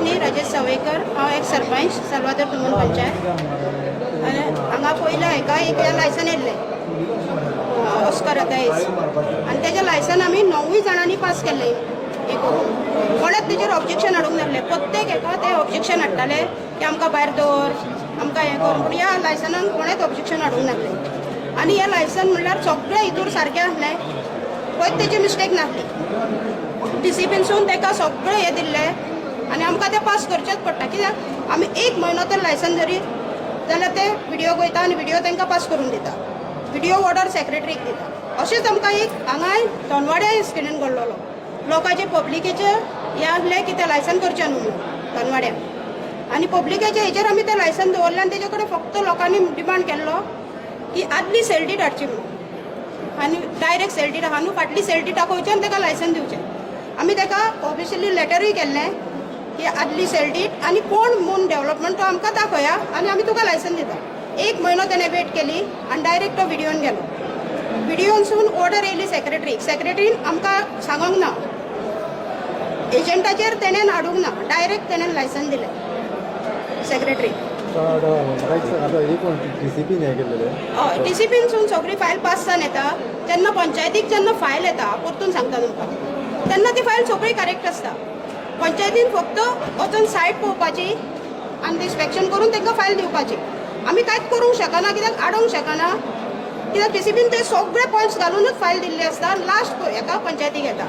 रोशनी राजेश सावयकर, हांव एक सरपंच सालवादोर तुमन पंचायत. आनी हांगा पयल्या हेका एक लायसन येयल्लें ऑस्कर आतायस आनी तेजें लायसन आमी 9 जाणांनी पास केल्लें एक कोणेच तेजेर ऑब्जेक्शन हाडूंक नासलें. प्रत्येक हेका ते ऑब्जेक्शन हाडटाले की आमकां भायर दवर, आमकां हें कर, पूण ह्या लायसनान कोणेच ऑब्जेक्शन हाडूंक नासलें. आनी हें लायसन म्हणल्यार सगळें हितूर सारकें आसलें, खंयच तेजी मिस्टेक नासली. डिसिप्लिनसून ताका सगळें हें दिल्लें आनी आमकां तें पास करचेंच पडटा. कित्याक आमी 1 म्हयनो तर लायसन धरीत जाल्यार ते व्हिडिओ वयता आनी व्हिडिओ तांकां पास करून दिता, व्हिडिओ ऑर्डर सेक्रेटरीक दिता. अशेंच आमकां एक हांगाय धनवाड्या इन्सिडेंट घडलोलो. लोकांचे पब्लिकेचे हें आसलें की तें लायसन करचें न्हू म्हणून धनवाड्या, आनी पब्लिकेच्या हेचेर आमी तें लायसन दवरलें आनी तेजे कडेन फक्त लोकांनी डिमांड केल्लो की आदली सेल्डीट हाडची म्हणून आनी डायरेक्ट सेल्डीट आहा न्हू फाटली सेल्डीट दाखोवचें आनी ताका लायसन दिवचें. आमी ताका ऑफिशियली लेटरूय केल्लें की आदली सेल्डीट आनी कोण म्हूण डेव्हलपमेंट तो आमकां दाखया आनी आमी तुका लायसन दिता. 1 म्हयनो ताणें वेट केली आनी डायरेक्ट तो व्हिडिओन गेलो. व्हिडिओनसून ऑर्डर येयली सेक्रेटरीन आमकां सांगूंक ना, एजंटाचेर तेणेन हाडूंक ना, डायरेक्ट तेणेन लायसन दिलें सेक्रेटरी. टीसीपीनसून सगळी फायल पास जावन येता तेन्ना पंचायतीक जेन्ना फायल येता परतून सांगता तुमकां तेन्ना ती फायल सगळी करेक्ट आसता. पंचायतीन फक्त वचून सायट पळोवपाची आनी इन्स्पेक्शन करून तांकां फायल दिवपाची. आमी कांयच करूंक शकना, कित्याक आडोवंक शकना, कित्याक टीसीपीन ते सगळे पॉयंट्स घालूनच फायल दिल्ली आसता. लास्ट हेका पंचायतीक येता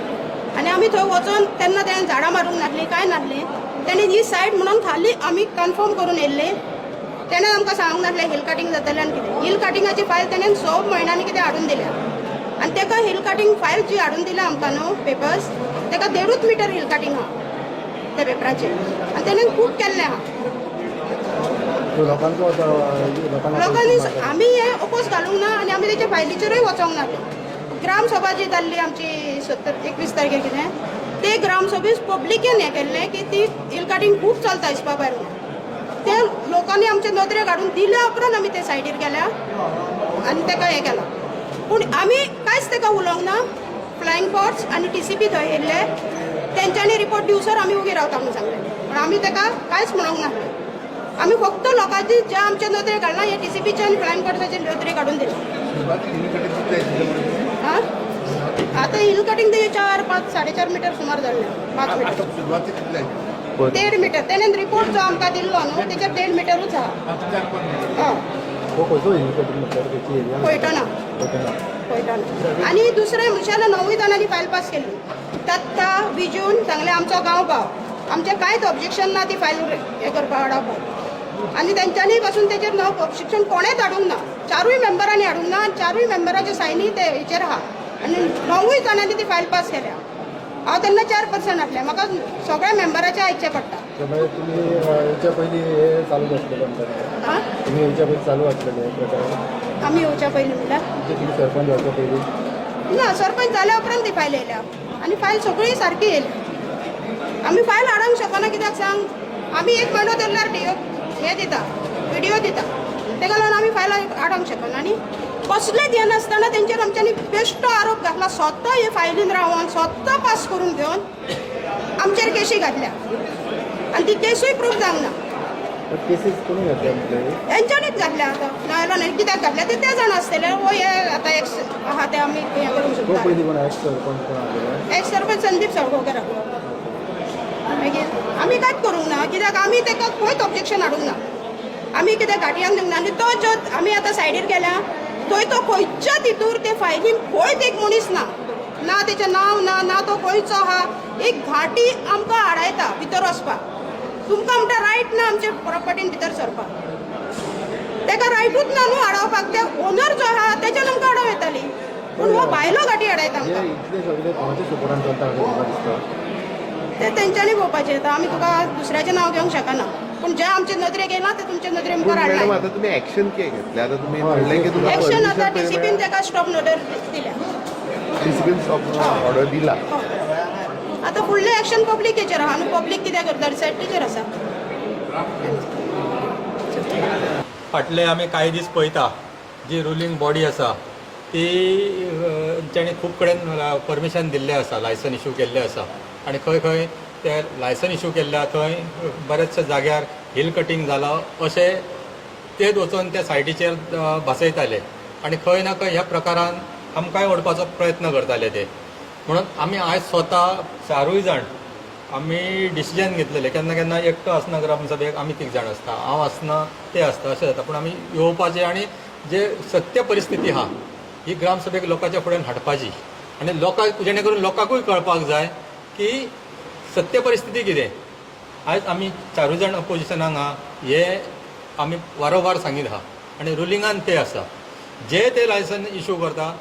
आनी आमी थंय वचून तेन्ना तेणें झाडां मारूंक नासलीं, कांय नासलीं. तेणी ही सायट म्हणून खाली आमी कन्फर्म करून येयल्ले. तेणें आमकां सांगूंक नासलें हिल कटींग जातलें आनी कितें. हिल कटिंगाची फायल तेणें 6 म्हयन्यांनी कितें हाडून दिल्या आनी ताका हिल कटींग फायल जी हाडून दिल्या आमकां न्हू पेपर्स, ताका 1.5 मिटर हिल कटींग आहा त्या पेपराचेर आनी तेणें खूब केल्लें आहा. लोकांनी आमी हें ओपोज घालूंक ना आनी आमी तेच्या फायलीचेरूय वचोंक नासले. ग्रामसभा जी जाल्ली आमची 21 तारखेर कितें ते ग्रामसभेस पब्लिकेन हें केल्लें की ती हिल कटींग खूब चलता इसपा भायर म्हणून. ते लोकांनी आमचे नदरे काडून दिल्या उपरांत आमी ते सायडीर गेल्या आनी ताका हें केलां. पूण आमी कांयच ताका उलोवंक ना. फ्लायंग फॉर्स आनी टीसीपी थंय येयल्ले, तेंच्यांनी रिपोर्ट दिवसर आमी उगी रावता म्हणून सांगलें. पूण आमी ताका कांयच म्हणूंक नासलें. आमी फक्त लोकांची जे आमचे नदरे काडला हे टीसीपीचे आनी फ्लायंग फॉर्साचे नदरे काडून दिले. आतां हिल कटींग ते 4-5 4.5 मिटर सुमार जाल्ले. 5 मिटर 1.5 मिटर तेणेन रिपोर्ट जो आमकां दिल्लो न्हू तेचेर 1.5 मिटरूच आहा. पैठण आनी दुसरें म्हणशाल्या 9 जाणांनी फायल पास केल्ली. दत्ता विजून सांगलें आमचो गांव भाव, आमचें कांयच ऑब्जेक्शन ना ती फायल हें करपाक हाडप आनी तेंच्यांनी पासून तेचेर नो ऑब्जेक्शन कोणेच हाडूंक ना. 4 मेंबरांनी हाडूंक ना आनी 4 मेंबराच्यो सायनी ते हेचेर आहा आनी 9 जाणांनी ती फायल पास केल्या. हांव तेन्ना 4% हाडलें, म्हाका सगळ्या मेंबराचें आयकचें पडटा. आमी येवच्या पयलीं म्हणल्यार ना सरपंच जाल्या उपरांत ती फायल येयल्या आनी फायल सगळी सारकी येयल्या. आमी फायल हाडूंक शकना, कित्याक सांग आमी 1 म्हयनो धरल्यार हें दिता व्हिडिओ दिता, ताका लागून आमी फायल हाडूंक शकना. आनी कसलेंच हें नासतना तेंचेर आमच्यांनी बेश्टो आरोप घातला. स्वता हे फायलीन रावन स्वता पास करून घेवन आमचेर केशी घातल्या आनी ती केसूय प्रूफ जावंक ना. हेंच्यांनीच घातल्या. आतां न्यायालयान कित्याक घातल्या ते जाण आसतले वो हे आतां एक्स आहा ते आमी हें करूंक शकता. एक्स सरपंच संदीप साळगांवकर आहा. मागीर आमी कांयच करूंक ना, कित्याक आमी ताका खंयच ऑब्जेक्शन हाडूंक ना. आमी कितें गाडयांक दिवंक ना आनी तो जो आमी आतां सायडीर गेल्या थंय तो खंयच्या तितूर ते फायलीन खंयच एक मनीस ना, ना तेचें नांव ना, ना तो खंयचो आहा. एक घाटी आमकां आडायता भितर वचपाक. तुमकां म्हणटा रायट ना आमचे प्रॉपर्टीन भितर सरपाक. ताका रायटूच ना न्हू हाडोवपाक. ते ओनर जो आहा तेच्यान आमकां हाडोवं येताली, पूण हो भायलो घाटी हाडयता आमकां. ते तेंच्यांनी पळोवपाचें. आतां आमी तुका दुसऱ्याचें नांव घेवंक शकना, पूण जे आमचे नदरेक येयला ते तुमचे नदरे मुखार हाडला. आता तुम्ही ऍक्शन कितें घेतलें? आता तुम्ही म्हणलें की तुमकां ऍक्शन आतां टीसीपीन ताका स्टॉप ऑर्डर दिल्या. टीसीपीन स्टॉप ऑर्डर दिला. आतां फुडलें ऍक्शन पब्लिकेचेर आहा न्हू. पब्लीक कितें करता सेफ्टीचेर आसा. फाटले आमी कांय दीस पळयता जी रुलींग बॉडी आसा ती तेणी खूब कडेन परमिशन दिल्लें आसा, लायसन इशू केल्लें आसा आनी खंय खंय ते लायसन इश्यू केल्ल्या थंय बऱ्याचशा जाग्यार हिल कटींग जाला अशें तेच वचून त्या सायटीचेर बसयताले आनी खंय ना खंय ह्या प्रकारान आमकांय ओडपाचो प्रयत्न करताले ते. म्हणून आमी आयज स्वता 4 जाण आमी डिसिजन घेतलेले केन्ना केन्ना एकटो आसना ग्रामसभेक आमी 3 जाण आसता, हांव आसना ते आसता अशें जाता. पूण आमी येवपाचें आनी जे सत्य परिस्थिती आहा ही ग्रामसभेक लोकांच्या फुड्यान हाडपाची आनी लोकांक जेणे करून लोकांकूय कळपाक जाय की सत्य परिस्थिती कितें. आयज आमी 4 जाण अपोजिशनाक आहा हे आमी वारंवार सांगीत आहा आनी रुलिंगान ते आसा जे ते लायसन इश्यू करता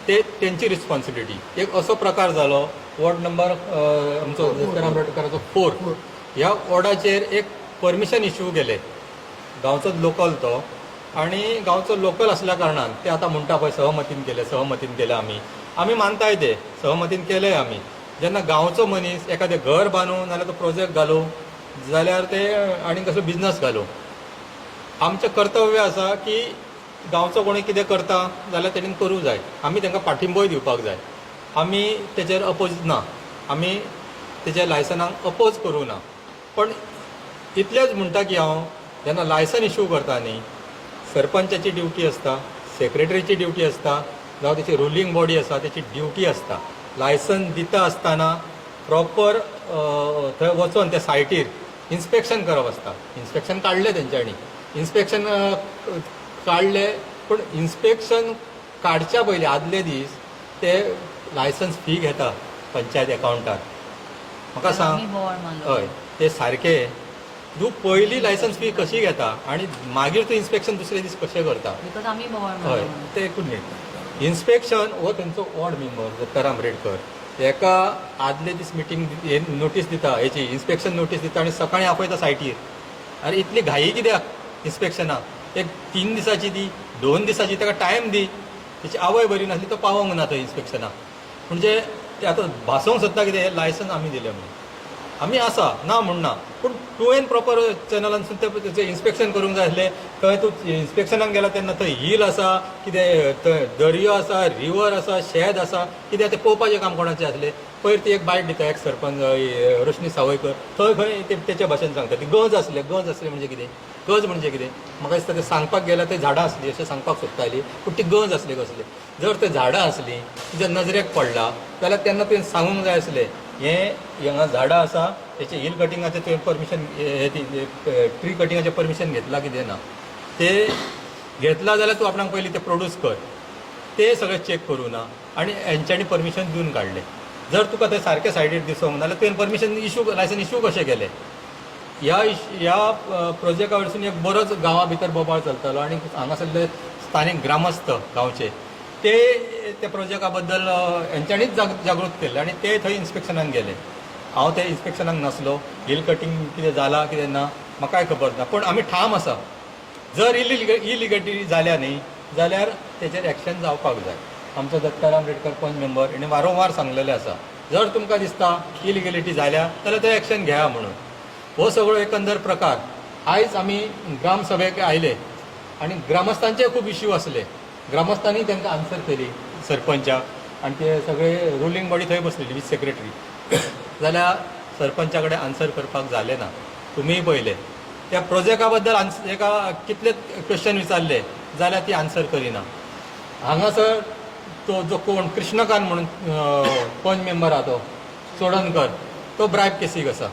ते तेंची रिस्पॉन्सिबिलिटी. एक असो प्रकार जालो वॉर्ड नंबर आमचो दत्तर आंबेडकराचो 4 ह्या वॉर्डाचेर एक परमिशन इश्यू केले गांवचो लोकल तो आनी गांवचो लोकल आसल्या कारणान ते आतां म्हणटा पळय सहमतीन केले आमी मानताय ते सहमतीन केले आमी. जेन्ना गांवचो मनीस एखादें घर बांदूं नाल्यार तो प्रोजेक्ट घालूं जाल्यार ते आनी कसलो बिझनस घालूं आमचें कर्तव्य आसा की गांवचो कोणी कितें करता जाल्यार तेणीन करूं जाय. आमी तांकां पाठिंबोय दिवपाक जाय. आमी तेजेर अपोज ना, आमी तेज्या लायसनाक अपोज करूं ना. पण इतलेंच म्हणटा की हांव जेन्ना लायसन इश्यू करता न्ही सरपंचाची ड्युटी आसता, सेक्रेटरीची ड्युटी आसता जावं तेची रुलींग बॉडी आसा तेची ड्युटी आसता. लायसन दिता आसतना प्रॉपर थंय वचोन त्या सायटीर इन्स्पेक्शन करप आसता. इन्स्पेक्शन काडलें तेंच्यांनी, इन्स्पेक्शन काडले पूण इन्स्पेक्शन काडच्या पयलीं आदले दीस ते लायसन्स फी घेता पंचायत अकावंटार. म्हाका सांग हय ते सारके तूं पयलीं लायसन्स फी कशी घेता आनी मागीर तूं इन्स्पेक्शन दुसरे दीस कशें करता. हय ते एकूच न्ही. इन्स्पेक्शन हो तेंचो वॉर्ड मेंबर दत्तर आंबेडकर हेका आदले दीस मिटींग नोटीस दिता हेची इन्स्पेक्शन नोटीस दिता आनी सकाळीं आपयता सायटीर. अरे इतली घाई कित्याक इन्स्पेक्शनाक. एक 3 दिसाची दी 2 दिसाची ताका टायम दी. तेची आवय बरी नासली तो पावोंक ना थंय इन्स्पेक्शनाक. म्हणजे ते आतां भासोवंक सोदता कितें हें लायसन आमी दिलें म्हणून. आमी आसा ना म्हणना पूण तुवें प्रॉपर चॅनलानसून तें इन्स्पेक्शन करूंक जाय आसलें. थंय तूं इन्स्पेक्शनाक गेला तेन्ना थंय हिल आसा कितें थंय दर्यो आसा रिवर आसा शेत आसा कितें तें पळोवपाचें काम कोणाचें आसलें. पयर ती एक बायट दिता एक सरपंच रोशनी सावयकर थंय खंय तेच्या भाशेन सांगता ती गज आसले म्हणजे कितें गज म्हणजे कितें. म्हाका दिसता तें सांगपाक गेल्यार ते झाडां आसलीं अशें सांगपाक सोदतालीं पूण ती गज आसली कसले. जर ते झाडां आसलीं तुज्या नजरेक पडला जाल्यार तेन्ना तुवें सांगूंक जाय आसलें हांगा झाडां आसा तेचे हिल कटिंगाचें तुवें परमिशन ट्री कटिंगाचें परमिशन घेतलां कितें ना. ते घेतला जाल्यार तूं आपणाक पयलीं ते प्रोड्यूस कर. ते सगळें चॅक करूं ना आनी हेंच्यांनी परमिशन दिवन काडलें. जर तुका ते सारके सायडीर दिसोंक नाल्यार तुवें परमिशन लायसन इश्यू कशें केलें. ह्या प्रोजेक्टा वरसून एक बरोच गांवा भितर बोबाळ चलतालो आनी हांगासरले स्थानीक ग्रामस्थ गांवचे ते प्रोजेक्टा बद्दल हेंच्यांनीच जागृत केल्ले आनी ते थंय इन्स्पेक्शनाक गेले. हांव ते इन्स्पेक्शनाक नासलो. हिल कटींग कितें जाला कितें ना म्हाकाय खबर ना. पूण आमी ठाम आसा जर इलिगेलिटी जाल्या न्ही जाल्यार तेचेर एक्शन जावपाक जाय. आमचो दत्तर आंबेडकर पंच मेंबर हेणें वारंवार सांगलेलें आसा जर तुमकां दिसता इलिगेलिटी जाल्या जाल्यार ते एक्शन घेया म्हणून. हो सगळो एकंदर प्रकार आयज आमी ग्रामसभेक आयले आनी ग्रामस्थांचे खूब इश्यू आसले. ग्रामस्थांनी तांकां आन्सर केली सरपंचाक आनी ते सगळे रुलींग बॉडी थंय बसलेली वीथ सेक्रेटरी जाल्यार सरपंचा कडेन आन्सर करपाक जालें ना. तुमीय पळयलें त्या प्रोजेक्टा बद्दल एका कितले क्वेश्चन विचारले जाल्यार ती आन्सर करिना. हांगासर तो जो कोण कृष्णकांत म्हणून पंच मेंबर आहा तो चोडणकर तो ब्रायब केसीक आसा.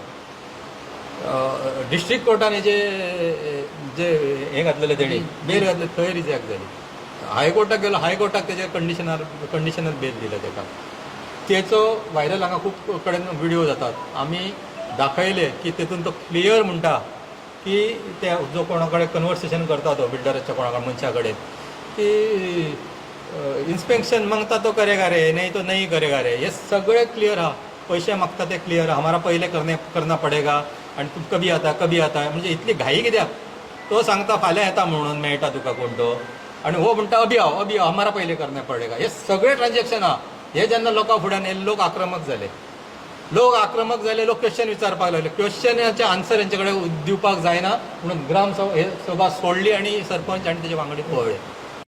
डिस्ट्रिक्ट कोर्टान जे हें घातलेलें तेणी बेल घातली थंय रिजेक्ट जाली. हायकोर्टाक गेलो हायकोर्टाक तेजे कंडिशनल बेल दिलें ताका. तेचो व्हायरल हांगा खूब कडेन व्हिडियो जातात. आमी दाखयले की तेतून तो क्लियर म्हणटा की ते जो कोणा कडेन कन्वर्सेशन करता तो बिल्डराच्या कोणा कडेन मनशा कडेन की इन्स्पेक्शन मांगता तो करेगा रे नहीं तो नहीं करेगा रे. हे सगळे क्लियर आहा. पैसे मागता ते क्लियर आहा. हमारा पहिले करना पडेगा आनी तूं कभी आता म्हणजे इतली घाई कित्याक. तो सांगता फाल्यां येता म्हणून मेळटा तुका कोण तो आनी हो म्हणटा अभी आओ हमारा पहिले करना पडेगा. हे सगळे ट्रान्जॅक्शन आहा. हे जेन्ना लोकां फुड्यान येयले लोक आक्रमक जाले. लोक क्वेश्चन विचारपाक लागले. क्वेश्चनाचे आन्सर हेंचे कडेन दिवपाक जायना म्हणून ग्रामसभा सोडली आनी सरपंच आनी तेजे वांगडी पळयले.